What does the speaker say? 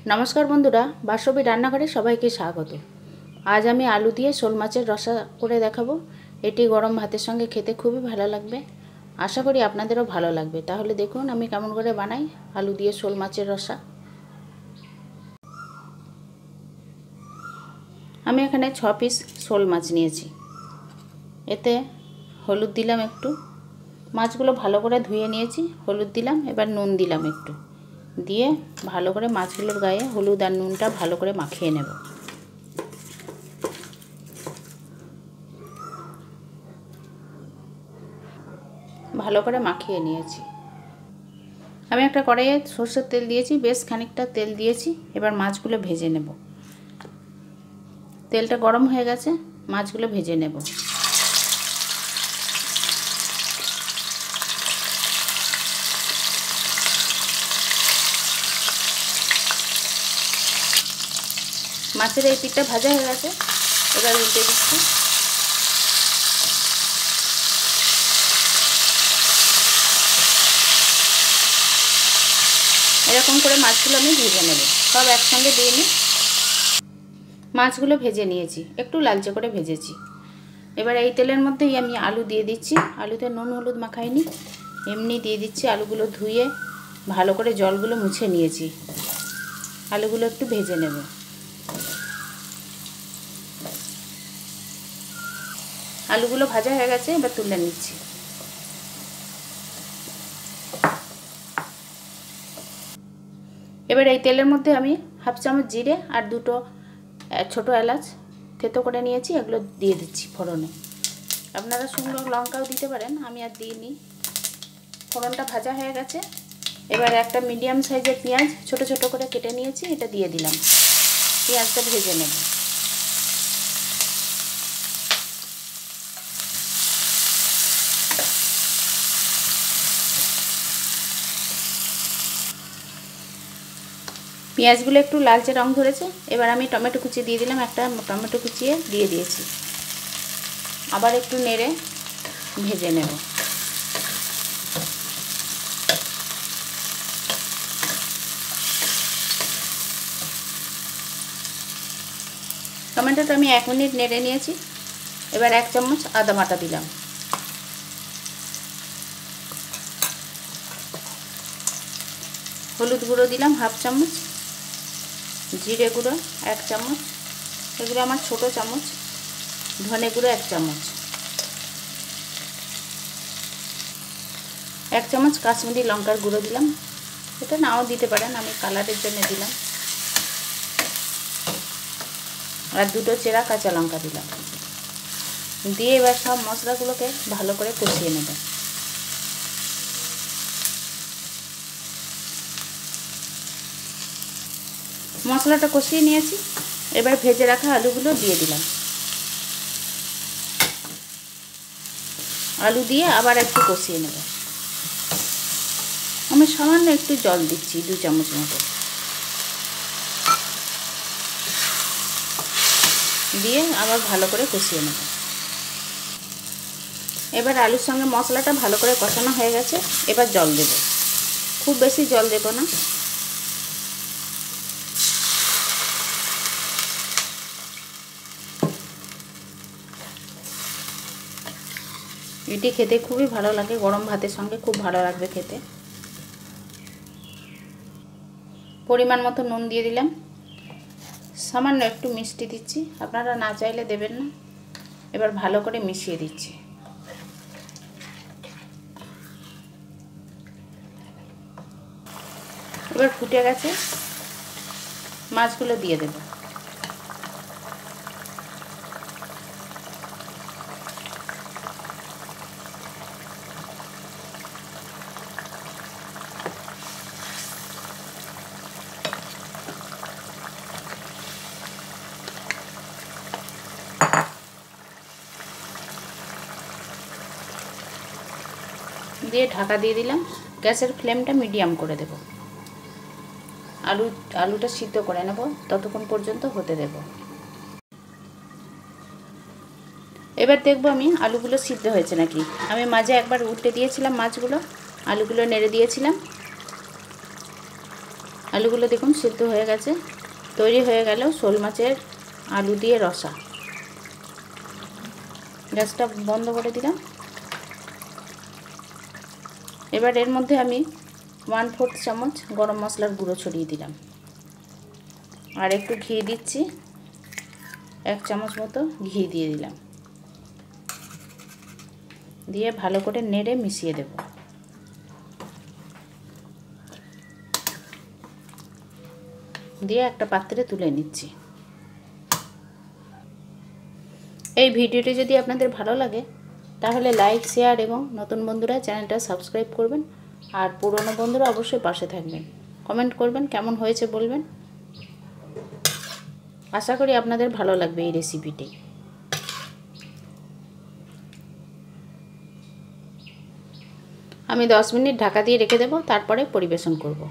नमस्कार बंधुरा बासवी रान्नाघरे सबाइके स्वागत। आज आमी आलू दिए शोल माछेर रसा करे देखाबो। एटी गरम भातेर संगे खेते खूबई भालो लागबे। आशा करी आपनादेरो भालो लागबे। ताहले देखुन आमी केमन करे बानाई आलू दिए शोल माछेर रसा। आमी एखाने 6 पिस शोल माछ नियेछि। एते हलुद दिलाम एकटू, माछगुलो भालो करे धुए नियेछि, हलुद दिलाम, एबार नुन दिलाम एकटू दिए भालो करे माछगुलोर गाये हलुद और नुनटा भालो करे माखिए नेब। भालो करे माखिए नियेछि। आमी एकटा कड़ाइये सर्षेर तेल दिएछि, बेश खानिकटा तेल दिएछि। एबार माछगुलो भेजे नेब। तेलटा गरम हये गेছে, माछगुलो भेजे नेब। মাছের এই পিঠটা ভাজা হয়ে গেছে, এবার উল্টে দিচ্ছি। এরকম করে মাছগুলো আমি ভেজে নেব, সব একসঙ্গে দিয়ে নিই। মাছগুলো ভেজে নিয়েছি, একটু লালচে করে ভেজেছি। এবার এই তেলের মধ্যেই আমি আলু দিয়ে দিচ্ছি। আলুতে নুন হলুদ মাখাইনি, এমনি দিয়ে দিচ্ছি। আলুগুলো ধুয়ে ভালো করে জলগুলো মুছে নিয়েছি। আলুগুলো একটু ভেজে নেব। আলুগুলো ভাজা হয়ে গেছে, এবার তুলে নিচ্ছি। এবার এই তেলের মধ্যে আমি হাফ চামচ জিরে আর দুটো ছোট এলাচ থেতো করে নিয়েছি, এগুলো দিয়ে দিচ্ছি ফোড়নে। আপনারা শুকনো লঙ্কাও দিতে পারেন, আমি আর দিইনি। ফোড়নটা ভাজা হয়ে গেছে। এবার একটা মিডিয়াম সাইজের পেঁয়াজ ছোট ছোট করে কেটে নিয়েছি, এটা দিয়ে দিলাম। পেঁয়াজটা ভেজে নেব। পেঁয়াজগুলো একটু লালচে রং ধরেছে। এবার আমি টমেটো কুচি দিয়ে দিলাম, একটা টমেটো কুচিয়ে দিয়ে দিয়েছি। আবার একটু নেড়ে ভেজে নেব। টমেটোটা আমি 1 মিনিট নেড়ে নিয়েছি। এবার 1 চামচ আদা বাটা দিলাম। হলুদ গুঁড়ো দিলাম হাফ চামচ, জিরে গুঁড়ো 1 চামচ, এগুলো আমার ছোট চামচ, ধনে গুঁড়ো 1 চামচ, 1 চামচ কাশ্মীরি লঙ্কার গুঁড়ো দিলাম। এটা নাও দিতে পারেন, আমি কালারের জন্য দিলাম। আর দুটো চেরা কাঁচা লঙ্কা দিলাম। দিয়ে এবার সব মশলাগুলোকে ভালো করে কষিয়ে নেব। মশলাটা কষিয়ে নিয়েছি। এবার ভেজে রাখা আলুগুলো দিয়ে দিলাম। আলু দিয়ে আবার একটু কষিয়ে নেব। আমি সামান্য একটু জল দিচ্ছি, 2 চামচ মতো দিয়ে আবার ভালো করে কষিয়ে নেব। এবার আলুর সঙ্গে মশলাটা ভালো করে কষানো হয়ে গেছে। এবার জল দেব, খুব বেশি জল দেব না। এটি খেতে খুবই ভালো লাগে, গরম ভাতের সঙ্গে খুব ভালো লাগবে খেতে। পরিমাণ মতো নুন দিয়ে দিলাম, সামান্য একটু মিষ্টি দিচ্ছি, আপনারা না চাইলে দেবেন না। এবার ভালো করে মিশিয়ে দিচ্ছি। এবার ফুটে গেছে, মাছগুলো দিয়ে দেব। দিয়ে ঢাকা দিয়ে দিলাম। গ্যাসের ফ্লেমটা মিডিয়াম করে দেব। আলুটা সিদ্ধ করে নেব, ততক্ষণ পর্যন্ত হতে দেব। এবার দেখব আমি আলুগুলো সিদ্ধ হয়েছে নাকি। আমি মাঝে একবার উল্টে দিয়েছিলাম মাছগুলো, আলুগুলো নেড়ে দিয়েছিলাম। আলুগুলো দেখুন সিদ্ধ হয়ে গেছে। তৈরি হয়ে গেল শোল মাছের আলু দিয়ে রসা। গ্যাসটা বন্ধ করে দিলাম। এবার এর মধ্যে আমি 1/4 চামচ গরম মশলার গুঁড়ো ছড়িয়ে দিলাম, আর একটু ঘি দিচ্ছি, 1 চামচ মতো ঘি দিয়ে দিলাম, দিয়ে ভালো করে নেড়ে মিশিয়ে দেব। দিয়ে একটা পাত্রে তুলে নিচ্ছি। এই ভিডিওটি যদি আপনাদের ভালো লাগে তাহলে লাইক, শেয়ার এবং নতুন বন্ধুরা চ্যানেলটা সাবস্ক্রাইব করবেন, আর পুরনো বন্ধুরা অবশ্যই পাশে থাকবেন। কমেন্ট করবেন, কেমন হয়েছে বলবেন। আশা করি আপনাদের ভালো লাগবে এই রেসিপিটি। আমি 10 মিনিট ঢাকা দিয়ে রেখে দেব, তারপরে পরিবেশন করব।